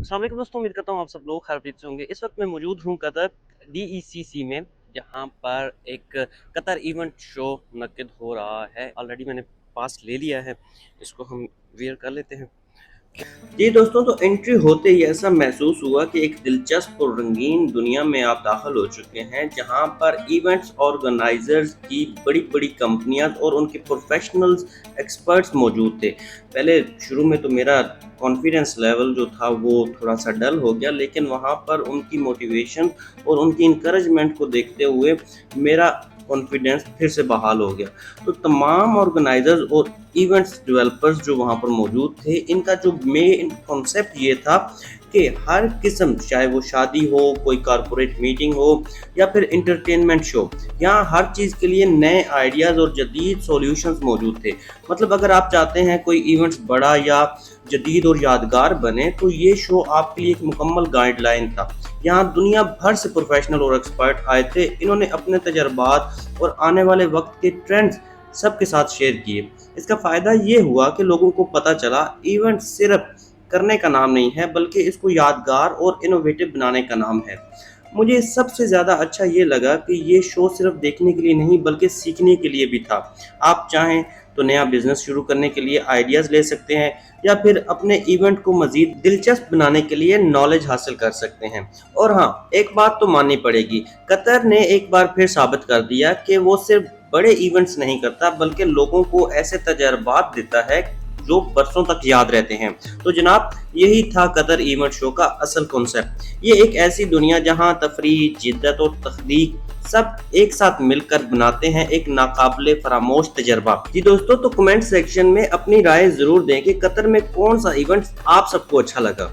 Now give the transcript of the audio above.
अस्सलाम वालेकुम दोस्तों, उम्मीद करता हूँ आप सब लोग खैरियत से होंगे। इस वक्त मैं मौजूद हूँ कतर DECC में, जहाँ पर एक कतर इवेंट शो मुनक्किद हो रहा है। ऑलरेडी मैंने पास ले लिया है, इसको हम वेयर कर लेते हैं। जी दोस्तों, तो एंट्री होते ही ऐसा महसूस हुआ कि एक दिलचस्प और रंगीन दुनिया में आप दाखिल हो चुके हैं, जहां पर इवेंट्स ऑर्गेनाइजर्स की बड़ी-बड़ी कंपनियां और उनके प्रोफेशनल्स, एक्सपर्ट्स मौजूद थे। पहले शुरू में तो मेरा कॉन्फिडेंस लेवल जो था वो थोड़ा-सा डल हो गया, लेकिन वहां पर उनकी मोटिवेशन और उनकी इनकरेजमेंट को देखते हुए मेरा कॉन्फिडेंस फिर से बहाल हो गया। तो तमाम ऑर्गेनाइजर्स और इवेंट्स डेवलपर्स जो वहाँ पर मौजूद थे, इनका जो मेन कॉन्सेप्ट ये था कि हर किस्म, चाहे वो शादी हो, कोई कॉरपोरेट मीटिंग हो या फिर एंटरटेनमेंट शो, यहाँ हर चीज़ के लिए नए आइडियाज़ और जदीद सॉल्यूशंस मौजूद थे। मतलब अगर आप चाहते हैं कोई इवेंट्स बड़ा या जदीद और यादगार बने, तो ये शो आपके लिए एक मुकम्मल गाइडलाइन था। यहाँ दुनिया भर से प्रोफेशनल और एक्सपर्ट आए थे। इन्होंने अपने तजर्बात और आने वाले वक्त के ट्रेंड्स सबके साथ शेयर किए। इसका फ़ायदा ये हुआ कि लोगों को पता चला इवेंट सिर्फ करने का नाम नहीं है, बल्कि इसको यादगार और इनोवेटिव बनाने का नाम है। मुझे सबसे ज़्यादा अच्छा ये लगा कि ये शो सिर्फ देखने के लिए नहीं, बल्कि सीखने के लिए भी था। आप चाहें तो नया बिजनेस शुरू करने के लिए आइडियाज़ ले सकते हैं, या फिर अपने इवेंट को मज़ीद दिलचस्प बनाने के लिए नॉलेज हासिल कर सकते हैं। और हाँ, एक बात तो माननी पड़ेगी, कतर ने एक बार फिर साबित कर दिया कि वो सिर्फ बड़े इवेंट्स नहीं करता, बल्कि लोगों को ऐसे तजर्बात देता है जो बरसों तक याद रहते हैं। तो जनाब, यही था कतर इवेंट शो का असल कॉन्सेप्ट। ये एक ऐसी दुनिया जहां तफरीह, जिद्दत और तख्लीक सब एक साथ मिलकर बनाते हैं एक नाकाबिले फरामोश तजर्बा। जी दोस्तों, तो कमेंट सेक्शन में अपनी राय जरूर दें कि कतर में कौन सा इवेंट आप सबको अच्छा लगा।